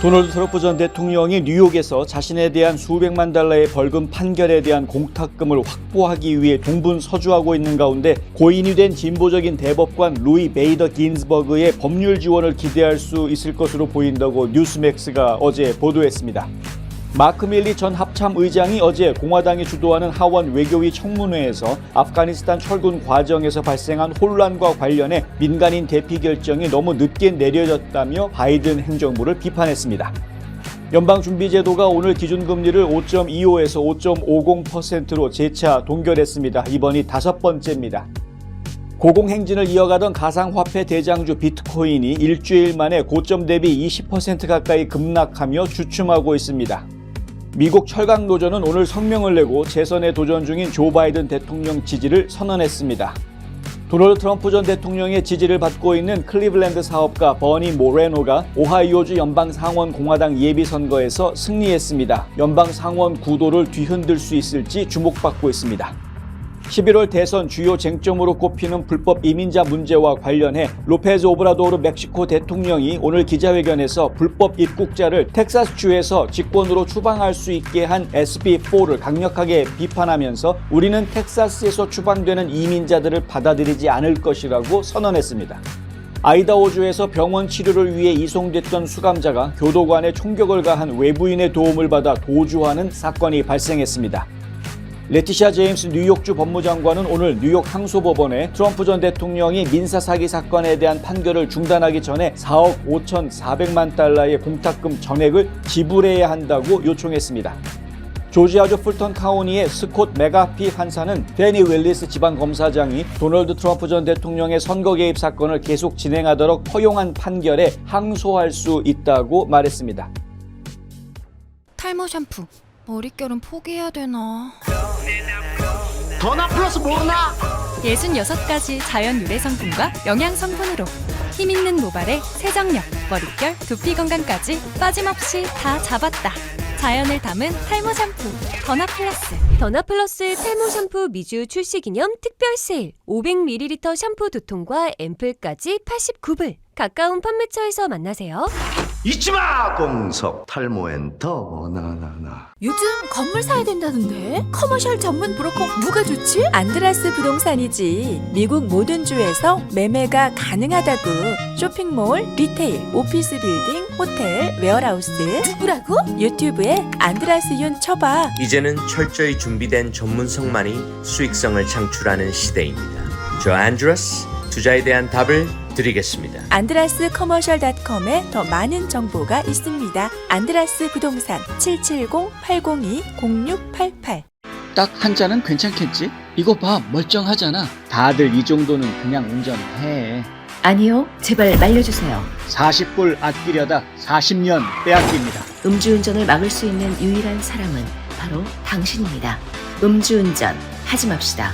도널드 트럼프 전 대통령이 뉴욕에서 자신에 대한 수백만 달러의 벌금 판결에 대한 공탁금을 확보하기 위해 동분서주하고 있는 가운데 고인이 된 진보적인 대법관 루이 베이더 긴즈버그의 법률 지원을 기대할 수 있을 것으로 보인다고 뉴스맥스가 어제 보도했습니다. 마크 밀리 전 합참 의장이 어제 공화당이 주도하는 하원 외교위 청문회에서 아프가니스탄 철군 과정에서 발생한 혼란과 관련해 민간인 대피 결정이 너무 늦게 내려졌다며 바이든 행정부를 비판했습니다. 연방준비제도가 오늘 기준금리를 5.25에서 5.50%로 재차 동결했습니다. 이번이 5번째입니다. 고공행진을 이어가던 가상화폐 대장주 비트코인이 일주일 만에 고점 대비 20% 가까이 급락하며 주춤하고 있습니다. 미국 철강노조는 오늘 성명을 내고 재선에 도전 중인 조 바이든 대통령 지지를 선언했습니다. 도널드 트럼프 전 대통령의 지지를 받고 있는 클리블랜드 사업가 버니 모레노가 오하이오주 연방상원 공화당 예비선거에서 승리했습니다. 연방상원 구도를 뒤흔들 수 있을지 주목받고 있습니다. 11월 대선 주요 쟁점으로 꼽히는 불법 이민자 문제와 관련해 로페즈 오브라도르 멕시코 대통령이 오늘 기자회견에서 불법 입국자를 텍사스주에서 직권으로 추방할 수 있게 한 SB4를 강력하게 비판하면서 우리는 텍사스에서 추방되는 이민자들을 받아들이지 않을 것이라고 선언했습니다. 아이다호주에서 병원 치료를 위해 이송됐던 수감자가 교도관에 총격을 가한 외부인의 도움을 받아 도주하는 사건이 발생했습니다. 레티샤 제임스 뉴욕주 법무장관은 오늘 뉴욕 항소법원에 트럼프 전 대통령이 민사사기 사건에 대한 판결을 중단하기 전에 4억 5,400만 달러의 공탁금 전액을 지불해야 한다고 요청했습니다. 조지아주 풀턴 카운티의 스콧 메가피 판사는 데니 윌리스 지방검사장이 도널드 트럼프 전 대통령의 선거 개입 사건을 계속 진행하도록 허용한 판결에 항소할 수 있다고 말했습니다. 탈모 샴푸, 머릿결은 포기해야 되나? 더나 플러스 모르나? 66가지 자연 유래 성분과 영양 성분으로 힘있는 모발에 세정력, 머릿결, 두피 건강까지 빠짐없이 다 잡았다. 자연을 담은 탈모 샴푸, 더나 플러스. 더나 플러스 탈모 샴푸 미주 출시 기념 특별 세일. 500ml 샴푸 2통과 앰플까지 89불. 가까운 판매처에서 만나세요. 잊지마! 공석 탈모엔터 나나나. 요즘 건물 사야 된다는데? 커머셜 전문 브로커 누가 좋지? 안드라스 부동산이지. 미국 모든 주에서 매매가 가능하다고. 쇼핑몰, 리테일, 오피스 빌딩, 호텔, 웨어하우스. 누구라고? 유튜브에 안드라스 윤 쳐봐. 이제는 철저히 준비된 전문성만이 수익성을 창출하는 시대입니다. 저 안드라스, 투자에 대한 답을 드리겠습니다. 안드라스 커머셜.com에 더 많은 정보가 있습니다. 안드라스 부동산 770-802-0688. 딱 한 잔은 괜찮겠지? 이거 봐, 멀쩡하잖아. 다들 이 정도는 그냥 운전해. 아니요, 제발 말려주세요. 40불 아끼려다 40년 빼앗깁니다. 음주운전을 막을 수 있는 유일한 사람은 바로 당신입니다. 음주운전 하지 맙시다.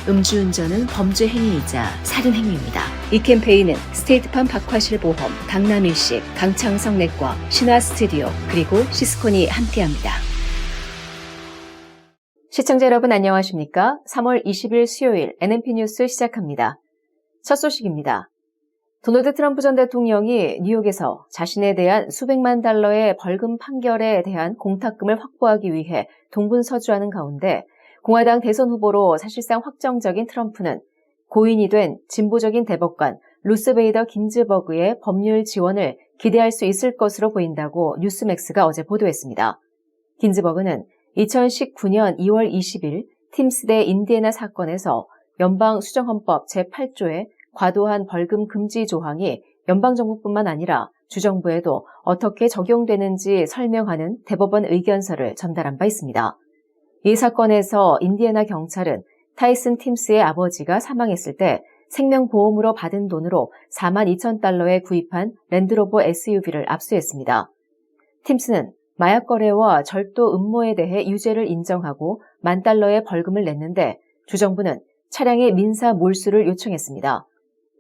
음주운전은 범죄 행위이자 살인 행위입니다. 이 캠페인은 스테이트팜 박화실 보험, 강남일식, 강창성 내과, 신화 스튜디오, 그리고 시스콘이 함께합니다. 시청자 여러분 안녕하십니까? 3월 20일 수요일 NNP 뉴스 시작합니다. 첫 소식입니다. 도널드 트럼프 전 대통령이 뉴욕에서 자신에 대한 수백만 달러의 벌금 판결에 대한 공탁금을 확보하기 위해 동분서주하는 가운데 공화당 대선 후보로 사실상 확정적인 트럼프는 고인이 된 진보적인 대법관 루스 베이더 긴즈버그의 법률 지원을 기대할 수 있을 것으로 보인다고 뉴스맥스가 어제 보도했습니다. 긴즈버그는 2019년 2월 20일 팀스 대 인디애나 사건에서 연방수정헌법 제8조의 과도한 벌금 금지 조항이 연방정부뿐만 아니라 주정부에도 어떻게 적용되는지 설명하는 대법원 의견서를 전달한 바 있습니다. 이 사건에서 인디애나 경찰은 타이슨 팀스의 아버지가 사망했을 때 생명보험으로 받은 돈으로 42,000달러에 구입한 랜드로버 SUV를 압수했습니다. 팀스는 마약 거래와 절도 음모에 대해 유죄를 인정하고 $10,000의 벌금을 냈는데 주정부는 차량의 민사 몰수를 요청했습니다.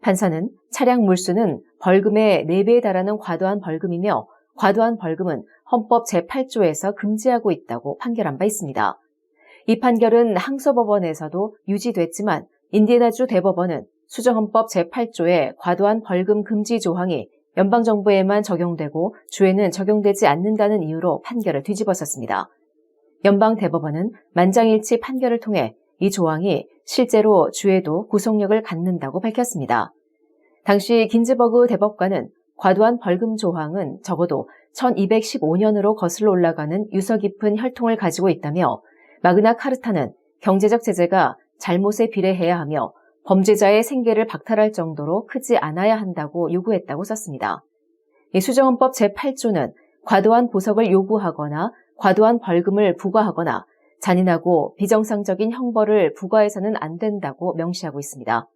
판사는 차량 몰수는 벌금의 4배에 달하는 과도한 벌금이며 과도한 벌금은 헌법 제8조에서 금지하고 있다고 판결한 바 있습니다. 이 판결은 항소법원에서도 유지됐지만 인디애나주 대법원은 수정헌법 제8조의 과도한 벌금 금지 조항이 연방정부에만 적용되고 주에는 적용되지 않는다는 이유로 판결을 뒤집었었습니다. 연방대법원은 만장일치 판결을 통해 이 조항이 실제로 주에도 구속력을 갖는다고 밝혔습니다. 당시 긴즈버그 대법관은 과도한 벌금 조항은 적어도 1215년으로 거슬러 올라가는 유서 깊은 혈통을 가지고 있다며 마그나 카르타는 경제적 제재가 잘못에 비례해야 하며 범죄자의 생계를 박탈할 정도로 크지 않아야 한다고 요구했다고 썼습니다. 이 수정헌법 제8조는 과도한 보석을 요구하거나 과도한 벌금을 부과하거나 잔인하고 비정상적인 형벌을 부과해서는 안 된다고 명시하고 있습니다.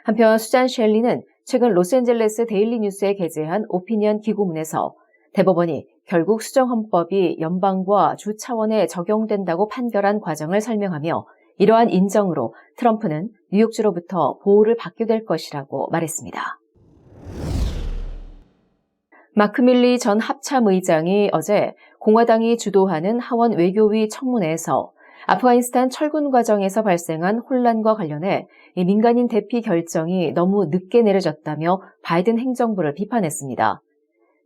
한편 수잔 셸리는 최근 로스앤젤레스 데일리 뉴스에 게재한 오피니언 기고문에서 대법원이 결국 수정헌법이 연방과 주 차원에 적용된다고 판결한 과정을 설명하며 이러한 인정으로 트럼프는 뉴욕주로부터 보호를 받게 될 것이라고 말했습니다. 마크 밀리 전 합참의장이 어제 공화당이 주도하는 하원 외교위 청문회에서 아프가니스탄 철군 과정에서 발생한 혼란과 관련해 민간인 대피 결정이 너무 늦게 내려졌다며 바이든 행정부를 비판했습니다.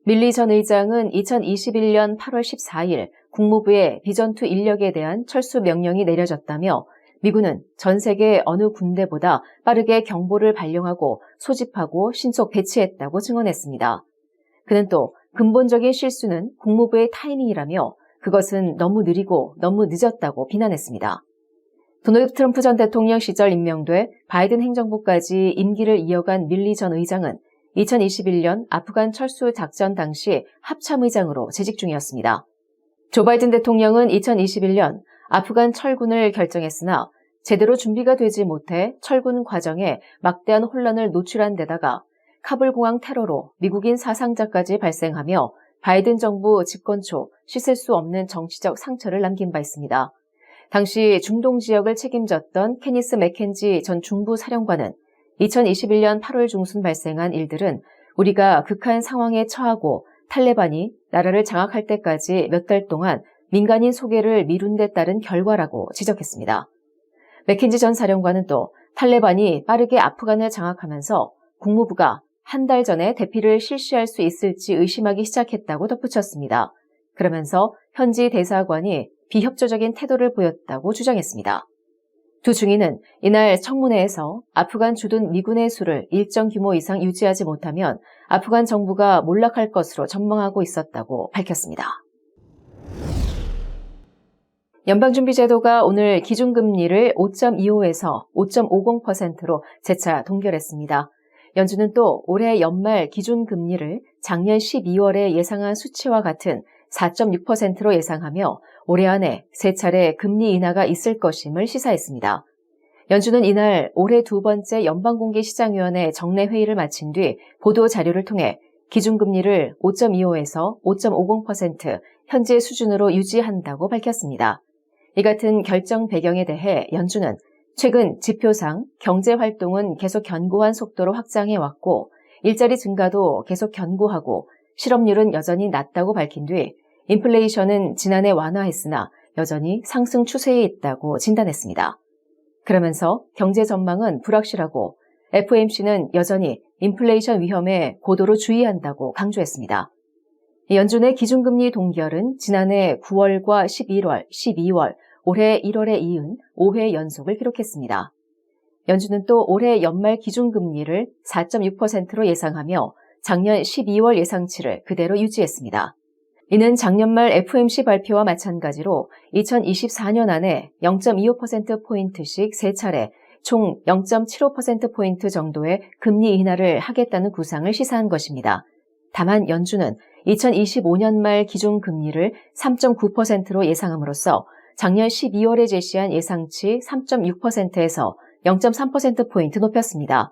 밀리 전 의장은 2021년 8월 14일 국무부에 비전2 인력에 대한 철수 명령이 내려졌다며 미군은 전 세계 어느 군대보다 빠르게 경보를 발령하고 소집하고 신속 배치했다고 증언했습니다. 그는 또 근본적인 실수는 국무부의 타이밍이라며 그것은 너무 느리고 너무 늦었다고 비난했습니다. 도널드 트럼프 전 대통령 시절 임명돼 바이든 행정부까지 임기를 이어간 밀리 전 의장은 2021년 아프간 철수 작전 당시 합참의장으로 재직 중이었습니다. 조 바이든 대통령은 2021년 아프간 철군을 결정했으나 제대로 준비가 되지 못해 철군 과정에 막대한 혼란을 노출한 데다가 카불 공항 테러로 미국인 사상자까지 발생하며 바이든 정부 집권 초 씻을 수 없는 정치적 상처를 남긴 바 있습니다. 당시 중동 지역을 책임졌던 케니스 맥켄지 전 중부 사령관은 2021년 8월 중순 발생한 일들은 우리가 극한 상황에 처하고 탈레반이 나라를 장악할 때까지 몇 달 동안 민간인 소개를 미룬 데 따른 결과라고 지적했습니다. 맥켄지 전 사령관은 또 탈레반이 빠르게 아프간을 장악하면서 국무부가 한 달 전에 대피를 실시할 수 있을지 의심하기 시작했다고 덧붙였습니다. 그러면서 현지 대사관이 비협조적인 태도를 보였다고 주장했습니다. 두 중위는 이날 청문회에서 아프간 주둔 미군의 수를 일정 규모 이상 유지하지 못하면 아프간 정부가 몰락할 것으로 전망하고 있었다고 밝혔습니다. 연방준비제도가 오늘 기준금리를 5.25에서 5.50%로 재차 동결했습니다. 연준은 또 올해 연말 기준금리를 작년 12월에 예상한 수치와 같은 4.6%로 예상하며 올해 안에 세 차례 금리 인하가 있을 것임을 시사했습니다. 연준은 이날 올해 두 번째 연방공개시장위원회 정례 회의를 마친 뒤 보도 자료를 통해 기준금리를 5.25에서 5.50% 현재 수준으로 유지한다고 밝혔습니다. 이 같은 결정 배경에 대해 연준은 최근 지표상 경제활동은 계속 견고한 속도로 확장해왔고 일자리 증가도 계속 견고하고 실업률은 여전히 낮다고 밝힌 뒤 인플레이션은 지난해 완화했으나 여전히 상승 추세에 있다고 진단했습니다. 그러면서 경제 전망은 불확실하고 FOMC는 여전히 인플레이션 위험에 고도로 주의한다고 강조했습니다. 연준의 기준금리 동결은 지난해 9월과 11월, 12월, 올해 1월에 이은 5회 연속을 기록했습니다. 연준은 또 올해 연말 기준금리를 4.6%로 예상하며 작년 12월 예상치를 그대로 유지했습니다. 이는 작년 말 FOMC 발표와 마찬가지로 2024년 안에 0.25%포인트씩 세 차례 총 0.75%포인트 정도의 금리 인하를 하겠다는 구상을 시사한 것입니다. 다만 연준은 2025년 말 기준금리를 3.9%로 예상함으로써 작년 12월에 제시한 예상치 3.6%에서 0.3%포인트 높였습니다.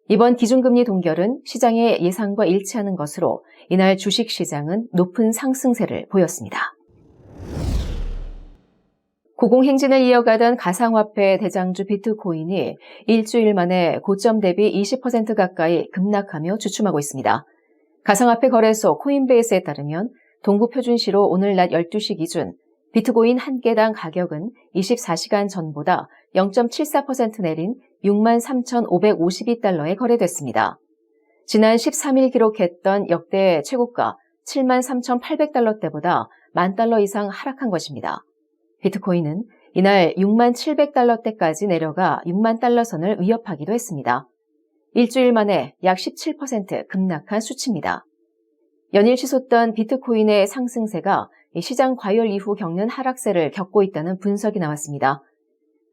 이번 기준금리 동결은 시장의 예상과 일치하는 것으로 이날 주식시장은 높은 상승세를 보였습니다. 고공행진을 이어가던 가상화폐 대장주 비트코인이 일주일 만에 고점 대비 20% 가까이 급락하며 주춤하고 있습니다. 가상화폐 거래소 코인베이스에 따르면 동부표준시로 오늘 낮 12시 기준 비트코인 한 개당 가격은 24시간 전보다 0.74% 내린 63,552달러에 거래됐습니다. 지난 13일 기록했던 역대 최고가 73,800달러대보다 10,000달러 이상 하락한 것입니다. 비트코인은 이날 67,700달러대까지 내려가 60,000달러 선을 위협하기도 했습니다. 일주일 만에 약 17% 급락한 수치입니다. 연일 치솟던 비트코인의 상승세가 시장 과열 이후 겪는 하락세를 겪고 있다는 분석이 나왔습니다.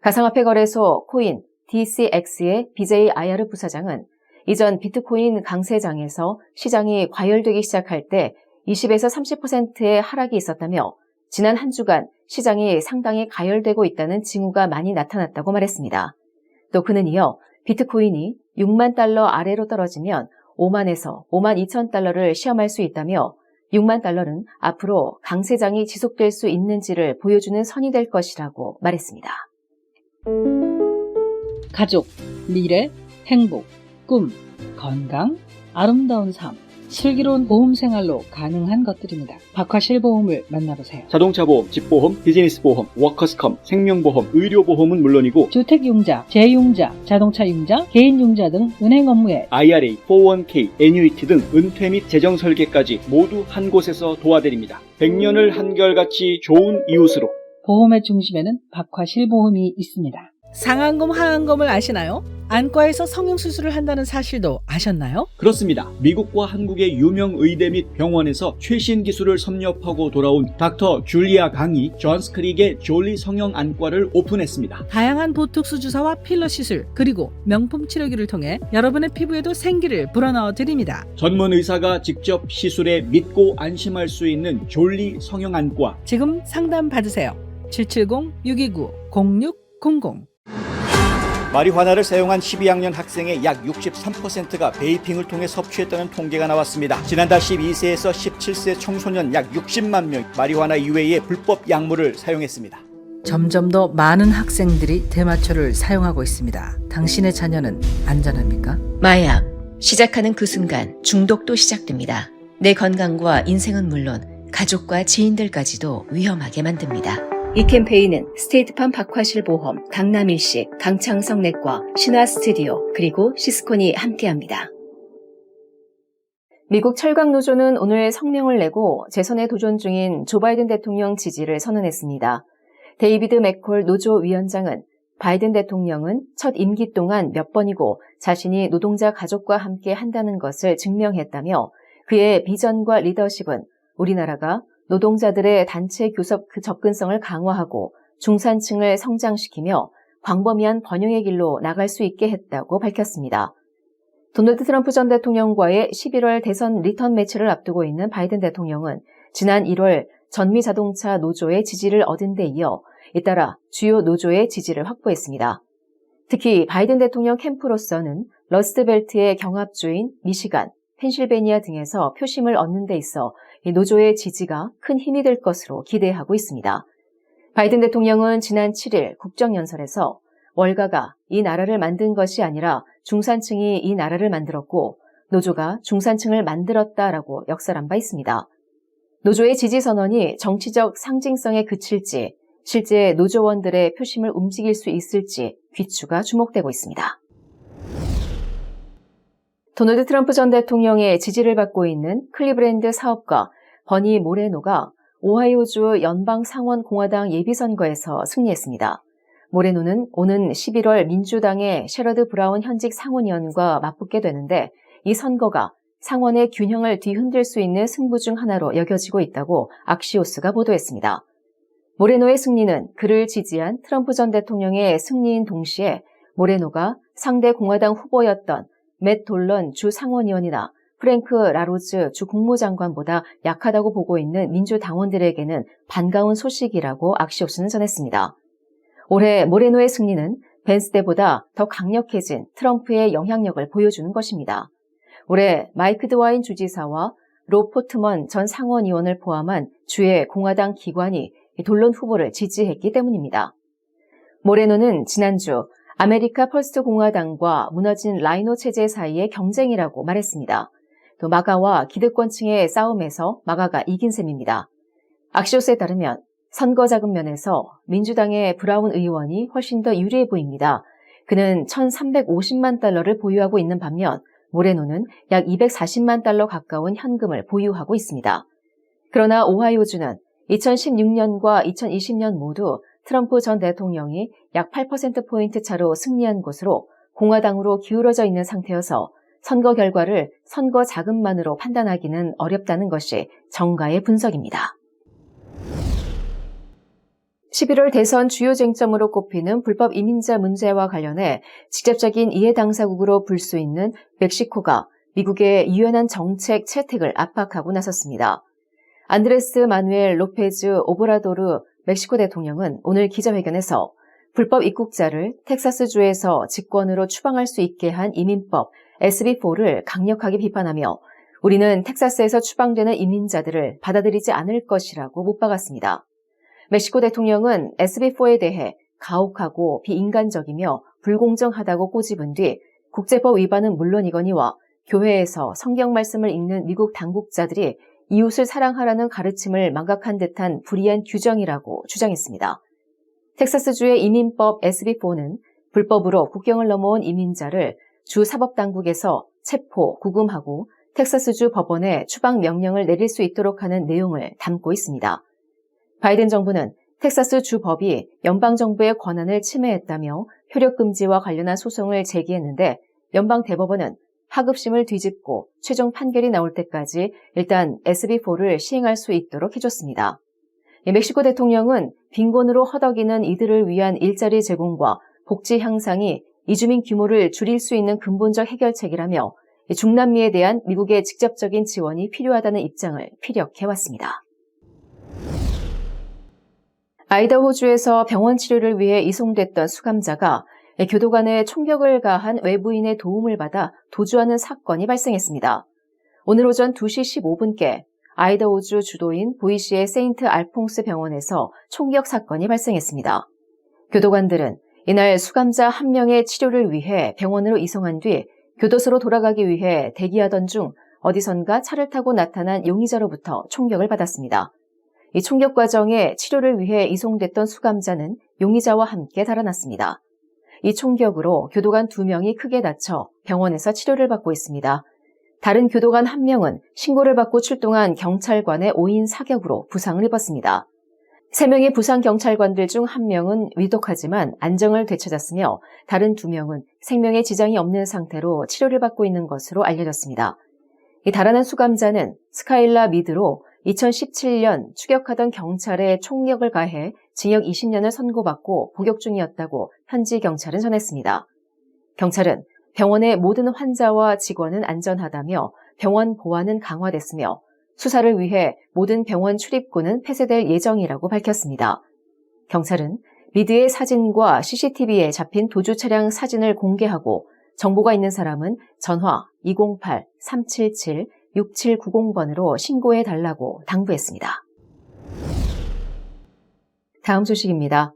가상화폐 거래소 코인 DCX의 BJ IR 부사장은 이전 비트코인 강세장에서 시장이 과열되기 시작할 때 20에서 30%의 하락이 있었다며 지난 한 주간 시장이 상당히 가열되고 있다는 징후가 많이 나타났다고 말했습니다. 또 그는 이어 비트코인이 60,000달러 아래로 떨어지면 50,000에서 52,000달러를 시험할 수 있다며 60,000달러는 앞으로 강세장이 지속될 수 있는지를 보여주는 선이 될 것이라고 말했습니다. 가족, 미래, 행복, 꿈, 건강, 아름다운 삶, 슬기로운 보험 생활로 가능한 것들입니다. 박화실보험을 만나보세요. 자동차 보험, 집보험, 비즈니스 보험, 워커스컴, 생명보험, 의료보험은 물론이고 주택융자, 재융자, 자동차융자, 개인융자 등 은행 업무에 IRA, 401k, 애뉴이티 등 은퇴 및 재정 설계까지 모두 한 곳에서 도와드립니다. 100년을 한결같이 좋은 이웃으로. 보험의 중심에는 박화실보험이 있습니다. 상한검, 하한검을 아시나요? 안과에서 성형수술을 한다는 사실도 아셨나요? 그렇습니다. 미국과 한국의 유명 의대 및 병원에서 최신 기술을 섭렵하고 돌아온 닥터 줄리아 강이 존스크릭의 졸리 성형안과를 오픈했습니다. 다양한 보톡스 주사와 필러 시술, 그리고 명품 치료기를 통해 여러분의 피부에도 생기를 불어넣어 드립니다. 전문 의사가 직접 시술에 믿고 안심할 수 있는 졸리 성형안과. 지금 상담 받으세요. 770-629-0600. 마리화나를 사용한 12학년 학생의 약 63%가 베이핑을 통해 섭취했다는 통계가 나왔습니다. 지난달 12세에서 17세 청소년 약 60만 명 마리화나 이외의 불법 약물을 사용했습니다. 점점 더 많은 학생들이 대마초를 사용하고 있습니다. 당신의 자녀는 안전합니까? 마약. 시작하는 그 순간 중독도 시작됩니다. 내 건강과 인생은 물론 가족과 지인들까지도 위험하게 만듭니다. 이 캠페인은 스테이트팜 박화실보험, 강남일식, 강창성내과, 신화스튜디오, 그리고 시스콘이 함께합니다. 미국 철강노조는 오늘 성명을 내고 재선에 도전 중인 조 바이든 대통령 지지를 선언했습니다. 데이비드 맥콜 노조 위원장은 바이든 대통령은 첫 임기 동안 몇 번이고 자신이 노동자 가족과 함께 한다는 것을 증명했다며 그의 비전과 리더십은 우리나라가 노동자들의 단체 교섭 접근성을 강화하고 중산층을 성장시키며 광범위한 번영의 길로 나갈 수 있게 했다고 밝혔습니다. 도널드 트럼프 전 대통령과의 11월 대선 리턴 매치를 앞두고 있는 바이든 대통령은 지난 1월 전미자동차 노조의 지지를 얻은 데 이어 잇따라 주요 노조의 지지를 확보했습니다. 특히 바이든 대통령 캠프로서는 러스트벨트의 경합주인 미시간, 펜실베니아 등에서 표심을 얻는 데 있어 이 노조의 지지가 큰 힘이 될 것으로 기대하고 있습니다. 바이든 대통령은 지난 7일 국정연설에서 월가가 이 나라를 만든 것이 아니라 중산층이 이 나라를 만들었고 노조가 중산층을 만들었다라고 역설한 바 있습니다. 노조의 지지 선언이 정치적 상징성에 그칠지 실제 노조원들의 표심을 움직일 수 있을지 귀추가 주목되고 있습니다. 도널드 트럼프 전 대통령의 지지를 받고 있는 클리브랜드 사업가 버니 모레노가 오하이오주 연방상원공화당 예비선거에서 승리했습니다. 모레노는 오는 11월 민주당의 셰러드 브라운 현직 상원의원과 맞붙게 되는데 이 선거가 상원의 균형을 뒤흔들 수 있는 승부 중 하나로 여겨지고 있다고 악시오스가 보도했습니다. 모레노의 승리는 그를 지지한 트럼프 전 대통령의 승리인 동시에 모레노가 상대 공화당 후보였던 맷 돌런 주 상원의원이나 프랭크 라로즈 주 국무장관보다 약하다고 보고 있는 민주당원들에게는 반가운 소식이라고 악시오스는 전했습니다. 올해 모레노의 승리는 벤스 때보다 더 강력해진 트럼프의 영향력을 보여주는 것입니다. 올해 마이크 드와인 주지사와 로 포트먼 전 상원의원을 포함한 주의 공화당 기관이 돌런 후보를 지지했기 때문입니다. 모레노는 지난주 아메리카 퍼스트 공화당과 무너진 라이노 체제 사이의 경쟁이라고 말했습니다. 또 마가와 기득권층의 싸움에서 마가가 이긴 셈입니다. 악시오스에 따르면 선거 자금 면에서 민주당의 브라운 의원이 훨씬 더 유리해 보입니다. 그는 1,350만 달러를 보유하고 있는 반면 모레노는 약 240만 달러 가까운 현금을 보유하고 있습니다. 그러나 오하이오주는 2016년과 2020년 모두 트럼프 전 대통령이 약 8%포인트 차로 승리한 곳으로 공화당으로 기울어져 있는 상태여서 선거 결과를 선거 자금만으로 판단하기는 어렵다는 것이 정가의 분석입니다. 11월 대선 주요 쟁점으로 꼽히는 불법 이민자 문제와 관련해 직접적인 이해 당사국으로 볼 수 있는 멕시코가 미국의 유연한 정책 채택을 압박하고 나섰습니다. 안드레스 마누엘 로페즈 오브라도르 멕시코 대통령은 오늘 기자회견에서 불법 입국자를 텍사스주에서 직권으로 추방할 수 있게 한 이민법 SB4를 강력하게 비판하며 우리는 텍사스에서 추방되는 이민자들을 받아들이지 않을 것이라고 못 박았습니다. 멕시코 대통령은 SB4에 대해 가혹하고 비인간적이며 불공정하다고 꼬집은 뒤 국제법 위반은 물론이거니와 교회에서 성경 말씀을 읽는 미국 당국자들이 이웃을 사랑하라는 가르침을 망각한 듯한 불이한 규정이라고 주장했습니다. 텍사스주의 이민법 SB4는 불법으로 국경을 넘어온 이민자를 주 사법당국에서 체포, 구금하고 텍사스주 법원에 추방 명령을 내릴 수 있도록 하는 내용을 담고 있습니다. 바이든 정부는 텍사스 주법이 연방정부의 권한을 침해했다며 효력금지와 관련한 소송을 제기했는데 연방 대법원은 하급심을 뒤집고 최종 판결이 나올 때까지 일단 SB4를 시행할 수 있도록 해줬습니다. 멕시코 대통령은 빈곤으로 허덕이는 이들을 위한 일자리 제공과 복지 향상이 이주민 규모를 줄일 수 있는 근본적 해결책이라며 중남미에 대한 미국의 직접적인 지원이 필요하다는 입장을 피력해왔습니다. 아이다호주에서 병원 치료를 위해 이송됐던 수감자가 교도관에 총격을 가한 외부인의 도움을 받아 도주하는 사건이 발생했습니다. 오늘 오전 2시 15분께 아이다호주 주도인 보이시의 세인트 알퐁스 병원에서 총격 사건이 발생했습니다. 교도관들은 이날 수감자 한 명의 치료를 위해 병원으로 이송한 뒤 교도소로 돌아가기 위해 대기하던 중 어디선가 차를 타고 나타난 용의자로부터 총격을 받았습니다. 이 총격 과정에 치료를 위해 이송됐던 수감자는 용의자와 함께 달아났습니다. 이 총격으로 교도관 2명이 크게 다쳐 병원에서 치료를 받고 있습니다. 다른 교도관 1명은 신고를 받고 출동한 경찰관의 5인 사격으로 부상을 입었습니다. 3명의 부상 경찰관들 중 1명은 위독하지만 안정을 되찾았으며 다른 2명은 생명에 지장이 없는 상태로 치료를 받고 있는 것으로 알려졌습니다. 이 달아난 수감자는 스카일라 미드로 2017년 추격하던 경찰에 총력을 가해 징역 20년을 선고받고 복역 중이었다고 현지 경찰은 전했습니다. 경찰은 병원의 모든 환자와 직원은 안전하다며 병원 보안은 강화됐으며 수사를 위해 모든 병원 출입구는 폐쇄될 예정이라고 밝혔습니다. 경찰은 미드의 사진과 CCTV에 잡힌 도주 차량 사진을 공개하고 정보가 있는 사람은 전화 208-377-6790번으로 신고해달라고 당부했습니다. 다음 소식입니다.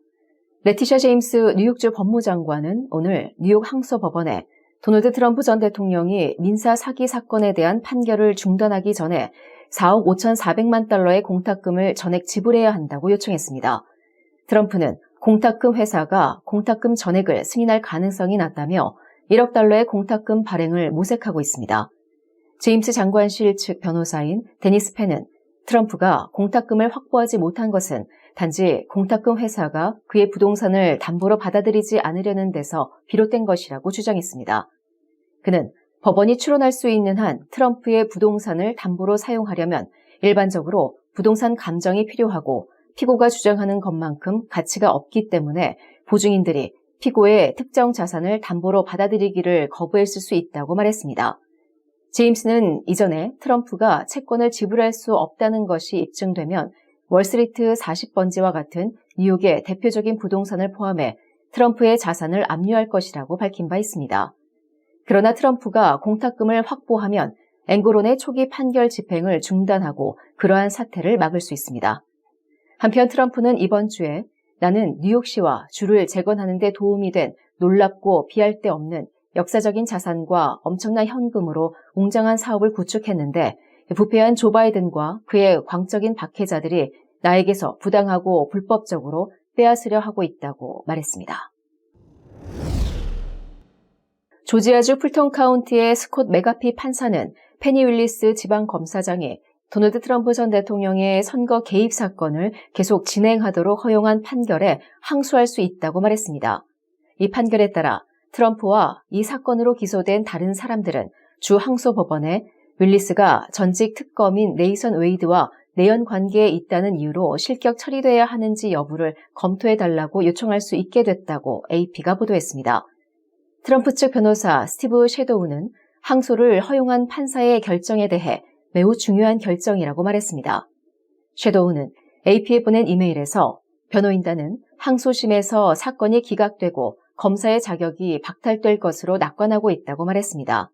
레티샤 제임스 뉴욕주 법무장관은 오늘 뉴욕 항소법원에 도널드 트럼프 전 대통령이 민사 사기 사건에 대한 판결을 중단하기 전에 4억 5,400만 달러의 공탁금을 전액 지불해야 한다고 요청했습니다. 트럼프는 공탁금 회사가 공탁금 전액을 승인할 가능성이 낮다며 1억 달러의 공탁금 발행을 모색하고 있습니다. 제임스 장관실 측 변호사인 데니스 펜은 트럼프가 공탁금을 확보하지 못한 것은 단지 공탁금 회사가 그의 부동산을 담보로 받아들이지 않으려는 데서 비롯된 것이라고 주장했습니다. 그는 법원이 추론할 수 있는 한 트럼프의 부동산을 담보로 사용하려면 일반적으로 부동산 감정이 필요하고 피고가 주장하는 것만큼 가치가 없기 때문에 보증인들이 피고의 특정 자산을 담보로 받아들이기를 거부했을 수 있다고 말했습니다. 제임스는 이전에 트럼프가 채권을 지불할 수 없다는 것이 입증되면 월스트리트 40번지와 같은 뉴욕의 대표적인 부동산을 포함해 트럼프의 자산을 압류할 것이라고 밝힌 바 있습니다. 그러나 트럼프가 공탁금을 확보하면 앵고론의 초기 판결 집행을 중단하고 그러한 사태를 막을 수 있습니다. 한편 트럼프는 이번 주에 나는 뉴욕시와 주를 재건하는 데 도움이 된 놀랍고 비할 데 없는 역사적인 자산과 엄청난 현금으로 웅장한 사업을 구축했는데 부패한 조 바이든과 그의 광적인 박해자들이 나에게서 부당하고 불법적으로 빼앗으려 하고 있다고 말했습니다. 조지아주 풀턴 카운티의 스콧 메가피 판사는 페니 윌리스 지방검사장이 도널드 트럼프 전 대통령의 선거 개입 사건을 계속 진행하도록 허용한 판결에 항소할 수 있다고 말했습니다. 이 판결에 따라 트럼프와 이 사건으로 기소된 다른 사람들은 주 항소법원에 윌리스가 전직 특검인 네이선 웨이드와 내연 관계에 있다는 이유로 실격 처리돼야 하는지 여부를 검토해달라고 요청할 수 있게 됐다고 AP가 보도했습니다. 트럼프 측 변호사 스티브 섀도우는 항소를 허용한 판사의 결정에 대해 매우 중요한 결정이라고 말했습니다. 섀도우는 AP에 보낸 이메일에서 변호인단은 항소심에서 사건이 기각되고 검사의 자격이 박탈될 것으로 낙관하고 있다고 말했습니다.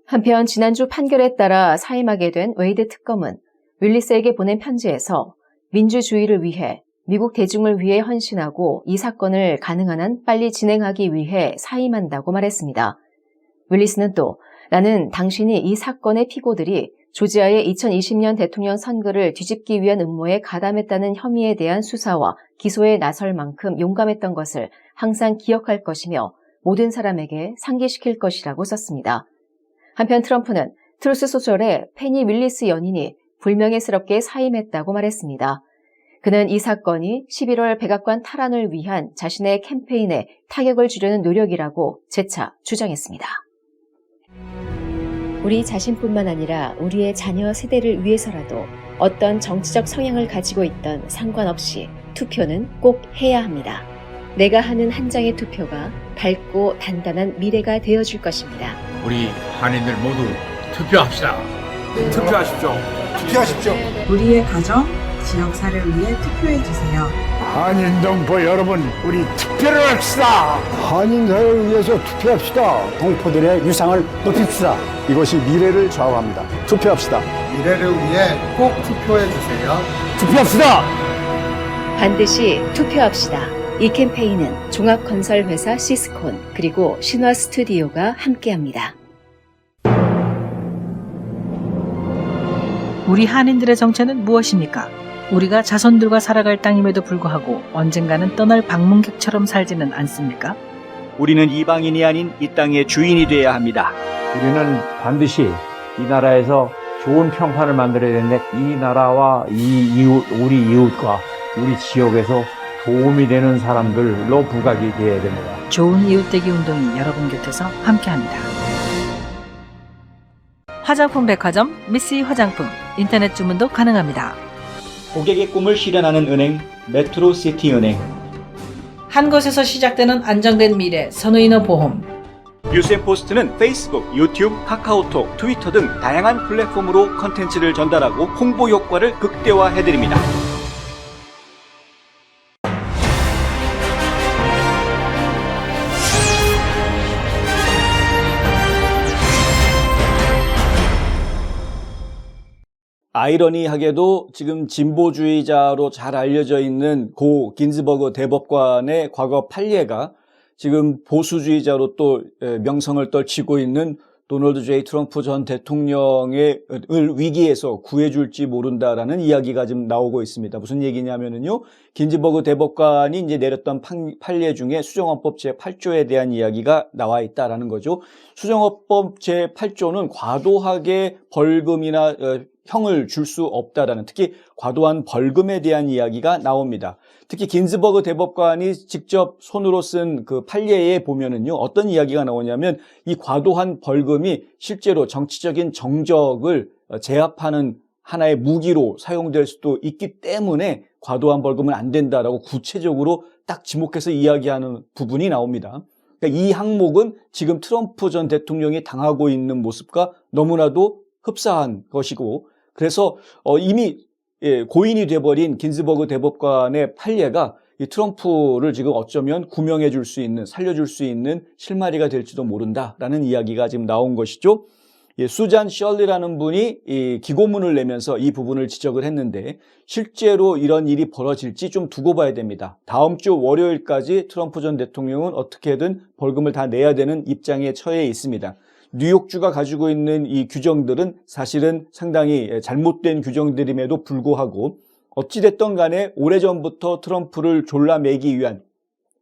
한편 지난주 판결에 따라 사임하게 된 웨이드 특검은 윌리스에게 보낸 편지에서 민주주의를 위해 미국 대중을 위해 헌신하고 이 사건을 가능한 한 빨리 진행하기 위해 사임한다고 말했습니다. 윌리스는 또 나는 당신이 이 사건의 피고들이 조지아의 2020년 대통령 선거를 뒤집기 위한 음모에 가담했다는 혐의에 대한 수사와 기소에 나설 만큼 용감했던 것을 항상 기억할 것이며 모든 사람에게 상기시킬 것이라고 썼습니다. 한편 트럼프는 트루스 소셜에 페니 윌리스 연인이 불명예스럽게 사임했다고 말했습니다. 그는 이 사건이 11월 백악관 탈환을 위한 자신의 캠페인에 타격을 주려는 노력이라고 재차 주장했습니다. 우리 자신뿐만 아니라 우리의 자녀 세대를 위해서라도 어떤 정치적 성향을 가지고 있던 상관없이 투표는 꼭 해야 합니다. 내가 하는 한 장의 투표가 밝고 단단한 미래가 되어줄 것입니다. 우리 한인들 모두 투표합시다. 투표하십시오. 투표하십시오. 우리의 가정, 지역사를 위해 투표해주세요. 한인동포 여러분, 우리 투표를 합시다. 한인사회를 위해서 투표합시다. 동포들의 유상을 높입시다. 이것이 미래를 좌우합니다. 투표합시다. 미래를 위해 꼭 투표해주세요. 투표합시다. 반드시 투표합시다. 이 캠페인은 종합건설회사 시스콘 그리고 신화 스튜디오가 함께합니다. 우리 한인들의 정체는 무엇입니까? 우리가 자손들과 살아갈 땅임에도 불구하고 언젠가는 떠날 방문객처럼 살지는 않습니까? 우리는 이방인이 아닌 이 땅의 주인이 되어야 합니다. 우리는 반드시 이 나라에서 좋은 평판을 만들어야 되는데 이 나라와 우리 이웃과 우리 지역에서 도움이 되는 사람들로 부각이 되어야 됩니다. 좋은 이웃되기 운동이 여러분 곁에서 함께합니다. 화장품 백화점 미쓰이 화장품 인터넷 주문도 가능합니다. 고객의 꿈을 실현하는 은행 메트로시티은행. 한 곳에서 시작되는 안정된 미래 선우인어 보험. 뉴스앤포스트는 페이스북, 유튜브, 카카오톡, 트위터 등 다양한 플랫폼으로 컨텐츠를 전달하고 홍보 효과를 극대화해드립니다. 아이러니하게도 지금 진보주의자로 잘 알려져 있는 고 긴즈버그 대법관의 과거 판례가 지금 보수주의자로 또 명성을 떨치고 있는 도널드 J. 트럼프 전 대통령을 위기에서 구해줄지 모른다라는 이야기가 지금 나오고 있습니다. 무슨 얘기냐면요. 긴즈버그 대법관이 이제 내렸던 판례 중에 수정헌법 제8조에 대한 이야기가 나와 있다라는 거죠. 수정헌법 제8조는 과도하게 벌금이나 형을 줄 수 없다라는, 특히 과도한 벌금에 대한 이야기가 나옵니다. 특히 긴즈버그 대법관이 직접 손으로 쓴 그 판례에 보면은요, 어떤 이야기가 나오냐면 이 과도한 벌금이 실제로 정치적인 정적을 제압하는 하나의 무기로 사용될 수도 있기 때문에 과도한 벌금은 안 된다라고 구체적으로 딱 지목해서 이야기하는 부분이 나옵니다. 그러니까 이 항목은 지금 트럼프 전 대통령이 당하고 있는 모습과 너무나도 흡사한 것이고, 그래서 이미 고인이 돼버린 긴즈버그 대법관의 판례가 이 트럼프를 지금 어쩌면 구명해 줄 수 있는, 살려줄 수 있는 실마리가 될지도 모른다라는 이야기가 지금 나온 것이죠. 수잔 셜리라는 분이 이 기고문을 내면서 이 부분을 지적을 했는데, 실제로 이런 일이 벌어질지 좀 두고 봐야 됩니다. 다음 주 월요일까지 트럼프 전 대통령은 어떻게든 벌금을 다 내야 되는 입장에 처해 있습니다. 뉴욕주가 가지고 있는 이 규정들은 사실은 상당히 잘못된 규정들임에도 불구하고 어찌됐든 간에 오래전부터 트럼프를 졸라매기 위한,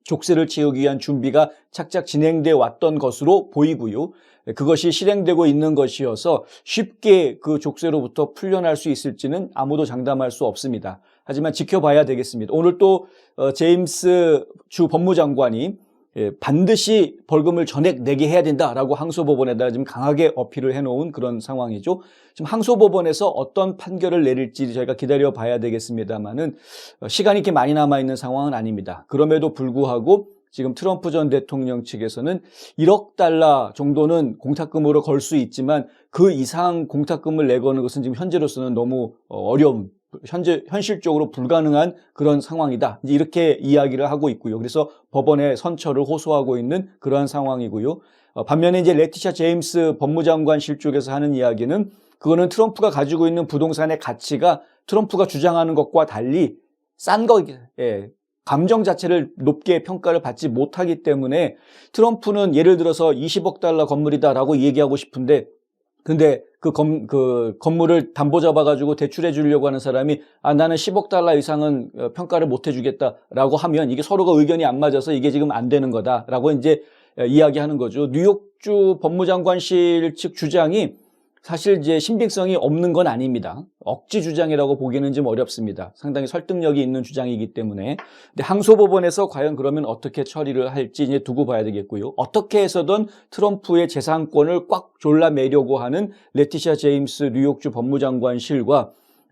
족쇄를 채우기 위한 준비가 착착 진행돼 왔던 것으로 보이고요. 그것이 실행되고 있는 것이어서 쉽게 그 족쇄로부터 풀려날 수 있을지는 아무도 장담할 수 없습니다. 하지만 지켜봐야 되겠습니다. 오늘 또 제임스 주 법무장관이 반드시 벌금을 전액 내게 해야 된다라고 항소법원에다 지금 강하게 어필을 해놓은 그런 상황이죠. 지금 항소법원에서 어떤 판결을 내릴지 저희가 기다려봐야 되겠습니다만은 시간이 이렇게 많이 남아있는 상황은 아닙니다. 그럼에도 불구하고 지금 트럼프 전 대통령 측에서는 1억 달러 정도는 공탁금으로 걸 수 있지만 그 이상 공탁금을 내거는 것은 지금 현재로서는 너무 어려운, 현실적으로 불가능한 그런 상황이다. 이렇게 이야기를 하고 있고요. 그래서 법원에 선처를 호소하고 있는 그러한 상황이고요. 반면에 이제 레티샤 제임스 법무장관실 쪽에서 하는 이야기는 그거는 트럼프가 가지고 있는 부동산의 가치가 트럼프가 주장하는 것과 달리 싼 거, 감정 자체를 높게 평가를 받지 못하기 때문에 트럼프는 예를 들어서 20억 달러 건물이다라고 얘기하고 싶은데 근데 그 건물을 담보 잡아가지고 대출해 주려고 하는 사람이 나는 10억 달러 이상은 평가를 못 해주겠다라고 하면 이게 서로가 의견이 안 맞아서 이게 지금 안 되는 거다라고 이제 이야기하는 거죠. 뉴욕주 법무장관실 측 주장이 사실 이제 신빙성이 없는 건 아닙니다. 억지 주장이라고 보기는 좀 어렵습니다. 상당히 설득력이 있는 주장이기 때문에. 근데 항소법원에서 과연 그러면 어떻게 처리를 할지 이제 두고 봐야 되겠고요. 어떻게 해서든 트럼프의 재산권을 꽉 졸라매려고 하는 레티샤 제임스 뉴욕주 법무장관실과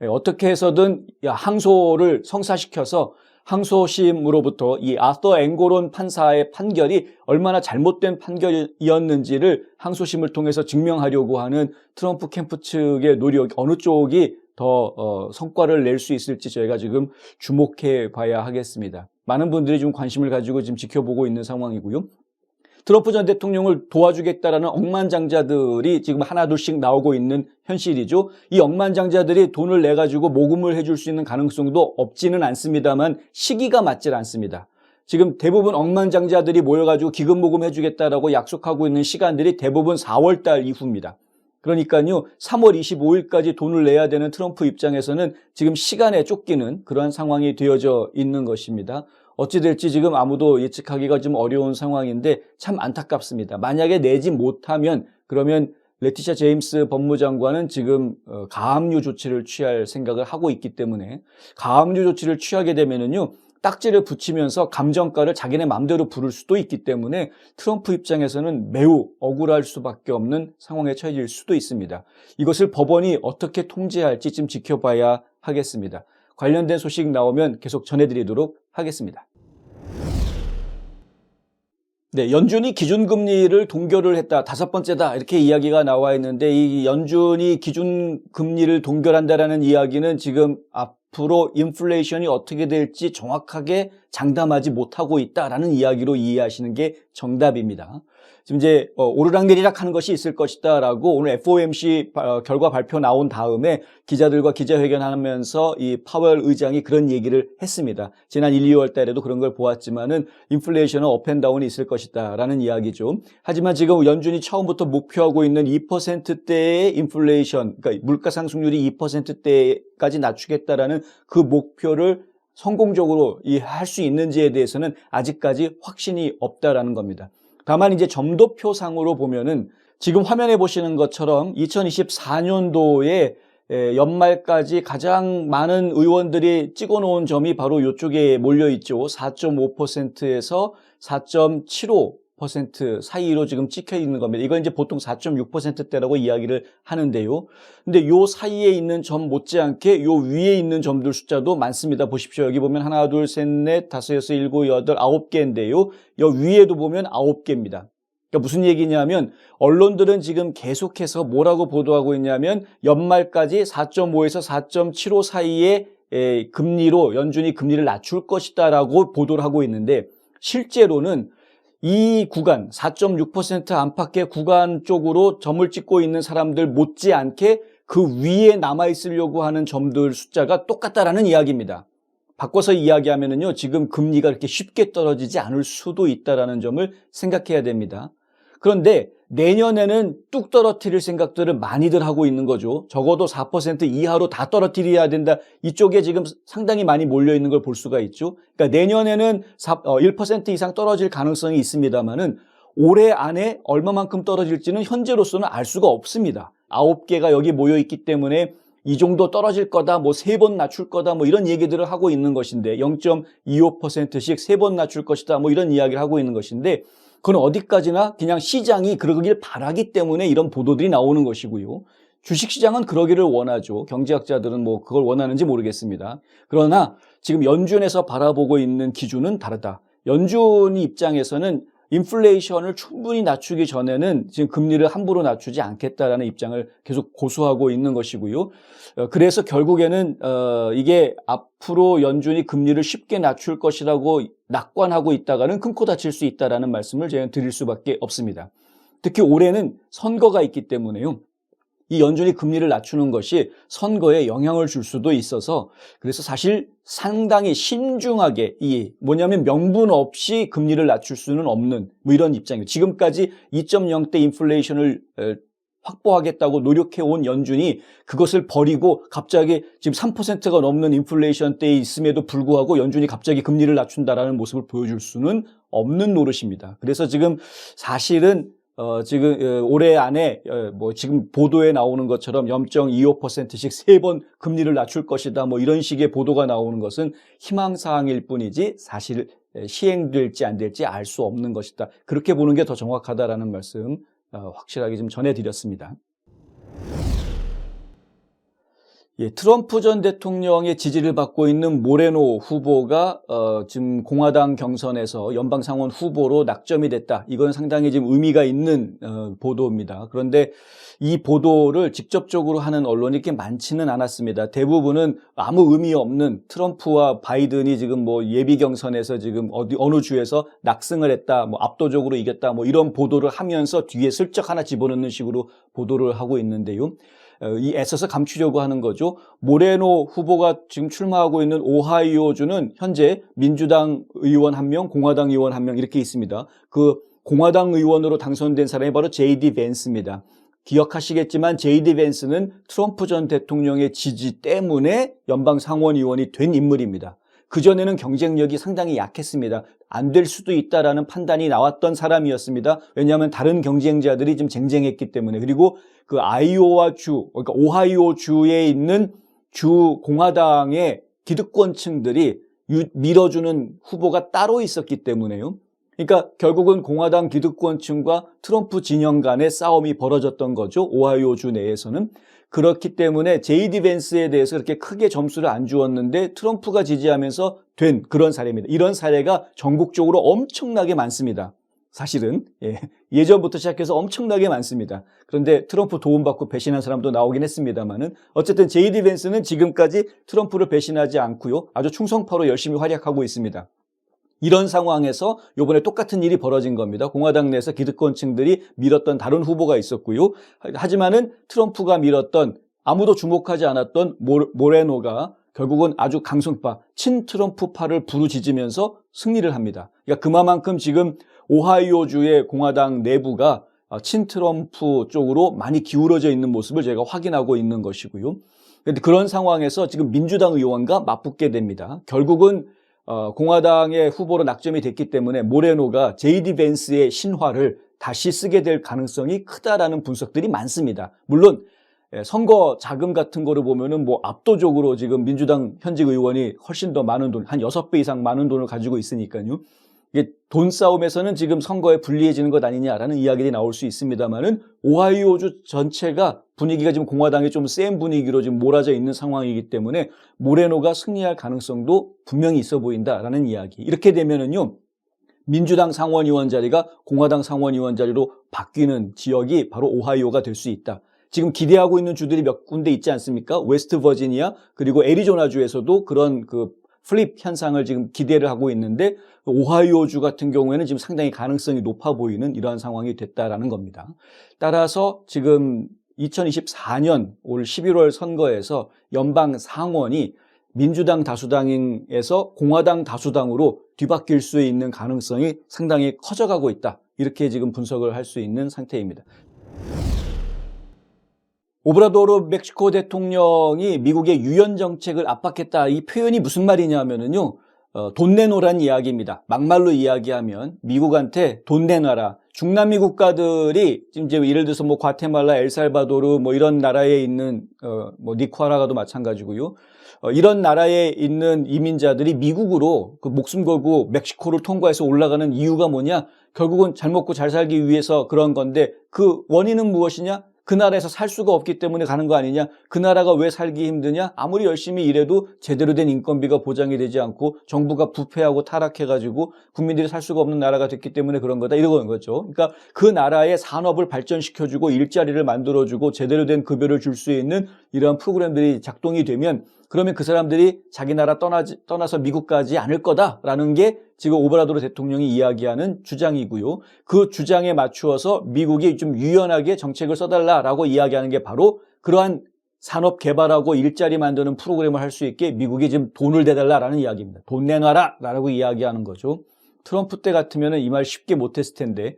어떻게 해서든 항소를 성사시켜서 항소심으로부터 이 아서 앵고론 판사의 판결이 얼마나 잘못된 판결이었는지를 항소심을 통해서 증명하려고 하는 트럼프 캠프 측의 노력, 어느 쪽이 더 성과를 낼 수 있을지 저희가 지금 주목해 봐야 하겠습니다. 많은 분들이 좀 관심을 가지고 지금 지켜보고 있는 상황이고요. 트럼프 전 대통령을 도와주겠다라는 억만장자들이 지금 하나둘씩 나오고 있는 현실이죠. 이 억만장자들이 돈을 내가지고 모금을 해줄 수 있는 가능성도 없지는 않습니다만 시기가 맞질 않습니다. 지금 대부분 억만장자들이 모여가지고 기금 모금해주겠다라고 약속하고 있는 시간들이 대부분 4월 달 이후입니다. 그러니까요, 3월 25일까지 돈을 내야 되는 트럼프 입장에서는 지금 시간에 쫓기는 그러한 상황이 되어져 있는 것입니다. 어찌 될지 지금 아무도 예측하기가 좀 어려운 상황인데 참 안타깝습니다. 만약에 내지 못하면 그러면 레티샤 제임스 법무장관은 지금 가압류 조치를 취할 생각을 하고 있기 때문에 가압류 조치를 취하게 되면은요, 딱지를 붙이면서 감정가를 자기네 마음대로 부를 수도 있기 때문에 트럼프 입장에서는 매우 억울할 수밖에 없는 상황에 처해질 수도 있습니다. 이것을 법원이 어떻게 통제할지 좀 지켜봐야 하겠습니다. 관련된 소식 나오면 계속 전해드리도록 하겠습니다. 네, 연준이 기준금리를 동결을 했다. 5번째다. 이렇게 이야기가 나와 있는데 이 연준이 기준금리를 동결한다라는 이야기는 지금 앞으로 인플레이션이 어떻게 될지 정확하게 장담하지 못하고 있다라는 이야기로 이해하시는 게 정답입니다. 지금 이제 오르락내리락 하는 것이 있을 것이다라고 오늘 FOMC 결과 발표 나온 다음에 기자들과 기자회견하면서 이 파웰 의장이 그런 얘기를 했습니다. 지난 1, 2월 달에도 그런 걸 보았지만은 인플레이션은 업앤다운이 있을 것이다라는 이야기죠. 하지만 지금 연준이 처음부터 목표하고 있는 2%대의 인플레이션, 그러니까 물가 상승률이 2%대까지 낮추겠다라는 그 목표를 성공적으로 할 수 있는지에 대해서는 아직까지 확신이 없다라는 겁니다. 다만 이제 점도표상으로 보면은 지금 화면에 보시는 것처럼 2024년도에 연말까지 가장 많은 의원들이 찍어놓은 점이 바로 이쪽에 몰려있죠. 4.5%에서 4.75% 사이로 지금 찍혀 있는 겁니다. 이건 이제 보통 4.6%대라고 이야기를 하는데요. 근데 요 사이에 있는 점 못지않게 요 위에 있는 점들 숫자도 많습니다. 보십시오. 여기 보면 하나, 둘, 셋, 넷, 다섯, 여섯, 일곱, 여덟, 9개인데요. 여 위에도 보면 9개입니다. 그러니까 무슨 얘기냐면 언론들은 지금 계속해서 뭐라고 보도하고 있냐면 연말까지 4.5에서 4.75 사이의 금리로 연준이 금리를 낮출 것이다라고 보도를 하고 있는데 실제로는 이 구간 4.6% 안팎의 구간 쪽으로 점을 찍고 있는 사람들 못지않게 그 위에 남아있으려고 하는 점들 숫자가 똑같다라는 이야기입니다. 바꿔서 이야기하면은요, 지금 금리가 그렇게 쉽게 떨어지지 않을 수도 있다라는 점을 생각해야 됩니다. 그런데 내년에는 뚝 떨어뜨릴 생각들을 많이들 하고 있는 거죠. 적어도 4% 이하로 다 떨어뜨려야 된다. 이쪽에 지금 상당히 많이 몰려 있는 걸 볼 수가 있죠. 그러니까 내년에는 1% 이상 떨어질 가능성이 있습니다만은 올해 안에 얼마만큼 떨어질지는 현재로서는 알 수가 없습니다. 9개가 여기 모여 있기 때문에 이 정도 떨어질 거다, 뭐 3번 낮출 거다, 뭐 이런 얘기들을 하고 있는 것인데 0.25%씩 3번 낮출 것이다, 뭐 이런 이야기를 하고 있는 것인데 그건 어디까지나 그냥 시장이 그러길 바라기 때문에 이런 보도들이 나오는 것이고요. 주식시장은 그러기를 원하죠. 경제학자들은 뭐 그걸 원하는지 모르겠습니다. 그러나 지금 연준에서 바라보고 있는 기준은 다르다. 연준이 입장에서는 인플레이션을 충분히 낮추기 전에는 지금 금리를 함부로 낮추지 않겠다라는 입장을 계속 고수하고 있는 것이고요. 그래서 결국에는 이게 앞으로 연준이 금리를 쉽게 낮출 것이라고 낙관하고 있다가는 큰 코 다칠 수 있다라는 말씀을 제가 드릴 수밖에 없습니다. 특히 올해는 선거가 있기 때문에요. 이 연준이 금리를 낮추는 것이 선거에 영향을 줄 수도 있어서 그래서 사실 상당히 신중하게 뭐냐면 명분 없이 금리를 낮출 수는 없는 뭐 이런 입장이에요. 지금까지 2.0대 인플레이션을 확보하겠다고 노력해온 연준이 그것을 버리고 갑자기 지금 3%가 넘는 인플레이션 때에 있음에도 불구하고 연준이 갑자기 금리를 낮춘다라는 모습을 보여줄 수는 없는 노릇입니다. 그래서 지금 사실은 지금 올해 안에 뭐 지금 보도에 나오는 것처럼 0.25%씩 3번 금리를 낮출 것이다 뭐 이런 식의 보도가 나오는 것은 희망사항일 뿐이지 사실 시행될지 안 될지 알 수 없는 것이다. 그렇게 보는 게 더 정확하다라는 말씀 확실하게 좀 전해드렸습니다. 트럼프 전 대통령의 지지를 받고 있는 모레노 후보가 지금 공화당 경선에서 연방상원 후보로 낙점이 됐다. 이건 상당히 지금 의미가 있는 보도입니다. 그런데 이 보도를 직접적으로 하는 언론이 그렇게 많지는 않았습니다. 대부분은 아무 의미 없는 트럼프와 바이든이 지금 뭐 예비 경선에서 지금 어느 주에서 낙승을 했다, 뭐 압도적으로 이겼다, 뭐 이런 보도를 하면서 뒤에 슬쩍 하나 집어넣는 식으로 보도를 하고 있는데요. 이 애써서 감추려고 하는 거죠. 모레노 후보가 지금 출마하고 있는 오하이오주는 현재 민주당 의원 1명, 공화당 의원 1명 이렇게 있습니다. 그 공화당 의원으로 당선된 사람이 바로 제이디 벤스입니다. 기억하시겠지만 제이디 벤스는 트럼프 전 대통령의 지지 때문에 연방 상원의원이 된 인물입니다. 그전에는 경쟁력이 상당히 약했습니다. 안 될 수도 있다라는 판단이 나왔던 사람이었습니다. 왜냐하면 다른 경쟁자들이 좀 쟁쟁했기 때문에. 그리고 그 아이오와주, 그러니까 오하이오주에 있는 주 공화당의 기득권층들이 밀어주는 후보가 따로 있었기 때문에요. 그러니까 결국은 공화당 기득권층과 트럼프 진영 간의 싸움이 벌어졌던 거죠. 오하이오주 내에서는. 그렇기 때문에 제이디 벤스에 대해서 그렇게 크게 점수를 안 주었는데 트럼프가 지지하면서 된 그런 사례입니다. 이런 사례가 전국적으로 엄청나게 많습니다. 사실은 예전부터 시작해서 엄청나게 많습니다. 그런데 트럼프 도움받고 배신한 사람도 나오긴 했습니다만은 어쨌든 제이디 벤스는 지금까지 트럼프를 배신하지 않고요. 아주 충성파로 열심히 활약하고 있습니다. 이런 상황에서 이번에 똑같은 일이 벌어진 겁니다. 공화당 내에서 기득권층들이 밀었던 다른 후보가 있었고요. 하지만은 트럼프가 밀었던 아무도 주목하지 않았던 모레노가 결국은 아주 강성파, 친트럼프파를 부르짖으면서 승리를 합니다. 그러니까 그만큼 지금 오하이오주의 공화당 내부가 친트럼프 쪽으로 많이 기울어져 있는 모습을 제가 확인하고 있는 것이고요. 그런데 그런 상황에서 지금 민주당 의원과 맞붙게 됩니다. 결국은 공화당의 후보로 낙점이 됐기 때문에 모레노가 제이디 벤스의 신화를 다시 쓰게 될 가능성이 크다라는 분석들이 많습니다. 물론 선거 자금 같은 거를 보면은 뭐 압도적으로 지금 민주당 현직 의원이 훨씬 더 많은 돈, 한 6배 이상 많은 돈을 가지고 있으니까요. 이게 돈 싸움에서는 지금 선거에 불리해지는 것 아니냐라는 이야기들이 나올 수 있습니다만은 오하이오주 전체가 분위기가 지금 공화당이 좀 센 분위기로 지금 몰아져 있는 상황이기 때문에 모레노가 승리할 가능성도 분명히 있어 보인다라는 이야기. 이렇게 되면은요. 민주당 상원의원 자리가 공화당 상원의원 자리로 바뀌는 지역이 바로 오하이오가 될 수 있다. 지금 기대하고 있는 주들이 몇 군데 있지 않습니까? 웨스트 버지니아 그리고 애리조나주에서도 그런 그 플립 현상을 지금 기대를 하고 있는데 오하이오주 같은 경우에는 지금 상당히 가능성이 높아 보이는 이러한 상황이 됐다라는 겁니다. 따라서 지금 2024년 올 11월 선거에서 연방 상원이 민주당 다수당에서 공화당 다수당으로 뒤바뀔 수 있는 가능성이 상당히 커져가고 있다. 이렇게 지금 분석을 할 수 있는 상태입니다. 오브라도르 멕시코 대통령이 미국의 유연 정책을 압박했다. 이 표현이 무슨 말이냐면요. 돈 내놓으란 이야기입니다. 막말로 이야기하면 미국한테 돈 내놔라. 중남미 국가들이 지금 이제 예를 들어서 뭐 과테말라, 엘살바도르 뭐 이런 나라에 있는 뭐 니카라과도 마찬가지고요. 이런 나라에 있는 이민자들이 미국으로 그 목숨 걸고 멕시코를 통과해서 올라가는 이유가 뭐냐? 결국은 잘 먹고 잘 살기 위해서 그런 건데 그 원인은 무엇이냐? 그 나라에서 살 수가 없기 때문에 가는 거 아니냐? 그 나라가 왜 살기 힘드냐? 아무리 열심히 일해도 제대로 된 인건비가 보장이 되지 않고 정부가 부패하고 타락해가지고 국민들이 살 수가 없는 나라가 됐기 때문에 그런 거다. 이런 거죠. 그러니까 그 나라의 산업을 발전시켜주고 일자리를 만들어주고 제대로 된 급여를 줄 수 있는 이러한 프로그램들이 작동이 되면 그러면 그 사람들이 자기 나라 떠나서 미국 가지 않을 거다라는 게 지금 오브라도르 대통령이 이야기하는 주장이고요. 그 주장에 맞추어서 미국이 좀 유연하게 정책을 써달라라고 이야기하는 게 바로 그러한 산업 개발하고 일자리 만드는 프로그램을 할 수 있게 미국이 지금 돈을 대달라라는 이야기입니다. 돈 내놔라라고 이야기하는 거죠. 트럼프 때 같으면 이 말 쉽게 못했을 텐데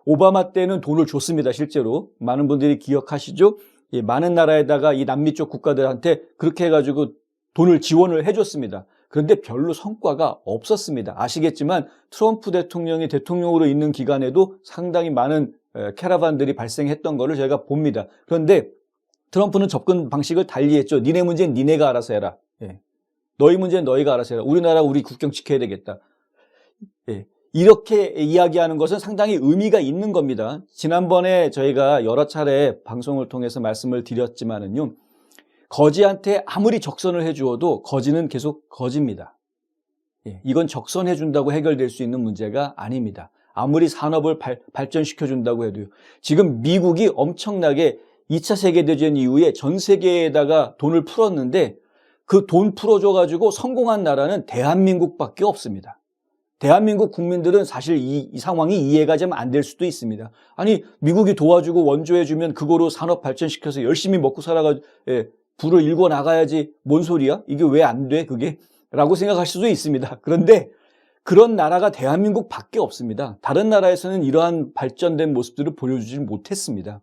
오바마 때는 돈을 줬습니다. 실제로 많은 분들이 기억하시죠? 많은 나라에다가 이 남미 쪽 국가들한테 그렇게 해가지고 돈을 지원을 해줬습니다. 그런데 별로 성과가 없었습니다. 아시겠지만 트럼프 대통령이 대통령으로 있는 기간에도 상당히 많은 캐러반들이 발생했던 거를 저희가 봅니다. 그런데 트럼프는 접근 방식을 달리했죠. 니네 문제는 니네가 알아서 해라. 너희 문제는 너희가 알아서 해라. 우리나라 우리 국경 지켜야 되겠다. 이렇게 이야기하는 것은 상당히 의미가 있는 겁니다. 지난번에 저희가 여러 차례 방송을 통해서 말씀을 드렸지만은요. 거지한테 아무리 적선을 해주어도 거지는 계속 거지입니다. 이건 적선해준다고 해결될 수 있는 문제가 아닙니다. 아무리 산업을 발전시켜준다고 해도요. 지금 미국이 엄청나게 2차 세계대전 이후에 전 세계에다가 돈을 풀었는데 그 돈 풀어줘가지고 성공한 나라는 대한민국밖에 없습니다. 대한민국 국민들은 사실 이 상황이 이해가 좀 안 될 수도 있습니다. 아니 미국이 도와주고 원조해주면 그거로 산업 발전시켜서 열심히 먹고 살아가지고 불을 일궈 나가야지 뭔 소리야? 이게 왜 안 돼? 그게? 라고 생각할 수도 있습니다. 그런데 그런 나라가 대한민국밖에 없습니다. 다른 나라에서는 이러한 발전된 모습들을 보여주지 못했습니다.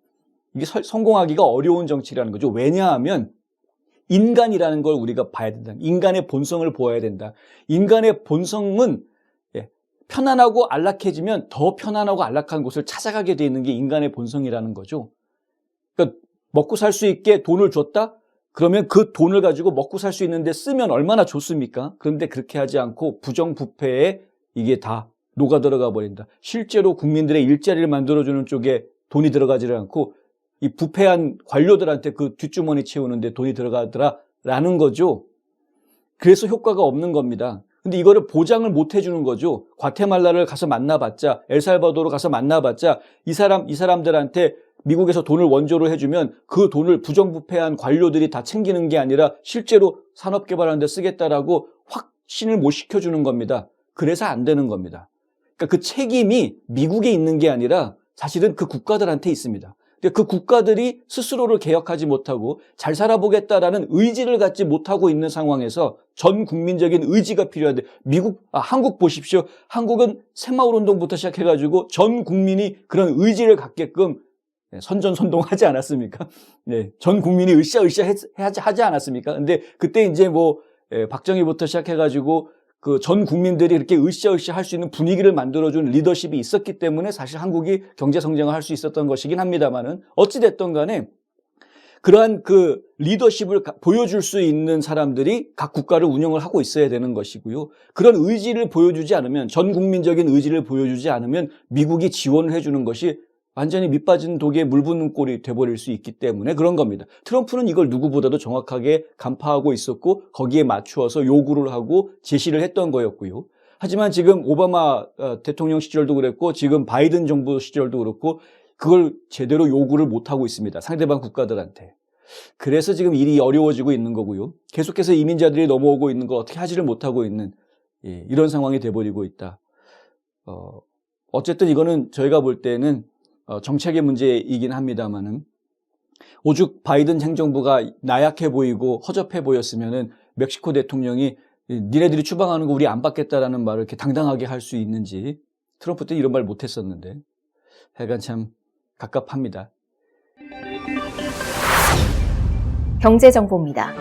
이게 성공하기가 어려운 정치라는 거죠. 왜냐하면 인간이라는 걸 우리가 봐야 된다. 인간의 본성을 보아야 된다. 인간의 본성은 편안하고 안락해지면 더 편안하고 안락한 곳을 찾아가게 돼 있는 게 인간의 본성이라는 거죠. 그러니까 먹고 살 수 있게 돈을 줬다? 그러면 그 돈을 가지고 먹고 살 수 있는데 쓰면 얼마나 좋습니까? 그런데 그렇게 하지 않고 부정부패에 이게 다 녹아 들어가 버린다. 실제로 국민들의 일자리를 만들어주는 쪽에 돈이 들어가지를 않고 이 부패한 관료들한테 그 뒷주머니 채우는데 돈이 들어가더라라는 거죠. 그래서 효과가 없는 겁니다. 근데 이거를 보장을 못 해주는 거죠. 과테말라를 가서 만나봤자, 엘살바도르 가서 만나봤자 이 사람들한테 미국에서 돈을 원조로 해주면 그 돈을 부정부패한 관료들이 다 챙기는 게 아니라 실제로 산업개발하는 데 쓰겠다라고 확신을 못 시켜주는 겁니다. 그래서 안 되는 겁니다. 그러니까 그 책임이 미국에 있는 게 아니라 사실은 그 국가들한테 있습니다. 그 국가들이 스스로를 개혁하지 못하고 잘 살아보겠다라는 의지를 갖지 못하고 있는 상황에서 전 국민적인 의지가 필요한데 한국 보십시오. 한국은 새마을 운동부터 시작해가지고 전 국민이 그런 의지를 갖게끔 선전선동하지 않았습니까? 전 국민이 으쌰으쌰 하지 않았습니까? 근데 그때 이제 박정희부터 시작해가지고 그 전 국민들이 이렇게 으쌰으쌰 할 수 있는 분위기를 만들어준 리더십이 있었기 때문에 사실 한국이 경제 성장을 할 수 있었던 것이긴 합니다만은 어찌됐든 간에 그러한 그 리더십을 보여줄 수 있는 사람들이 각 국가를 운영을 하고 있어야 되는 것이고요. 그런 의지를 보여주지 않으면 전 국민적인 의지를 보여주지 않으면 미국이 지원을 해주는 것이 완전히 밑빠진 독에 물 붓는 꼴이 돼버릴 수 있기 때문에 그런 겁니다. 트럼프는 이걸 누구보다도 정확하게 간파하고 있었고 거기에 맞추어서 요구를 하고 제시를 했던 거였고요. 하지만 지금 오바마 대통령 시절도 그랬고 지금 바이든 정부 시절도 그렇고 그걸 제대로 요구를 못하고 있습니다. 상대방 국가들한테. 그래서 지금 일이 어려워지고 있는 거고요. 계속해서 이민자들이 넘어오고 있는 거 어떻게 하지를 못하고 있는 이런 상황이 돼버리고 있다. 어쨌든 이거는 저희가 볼 때는 정책의 문제이긴 합니다만은 오죽 바이든 행정부가 나약해 보이고 허접해 보였으면은 멕시코 대통령이 니네들이 추방하는 거 우리 안 받겠다라는 말을 이렇게 당당하게 할 수 있는지 트럼프 때는 이런 말 못했었는데 하여간 참 갑갑합니다. 경제정보입니다.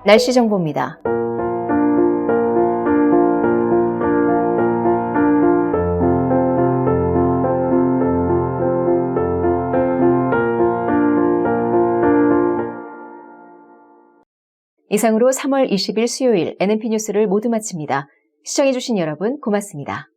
날씨 정보입니다. 이상으로 3월 20일 수요일 NMP 뉴스를 모두 마칩니다. 시청해주신 여러분 고맙습니다.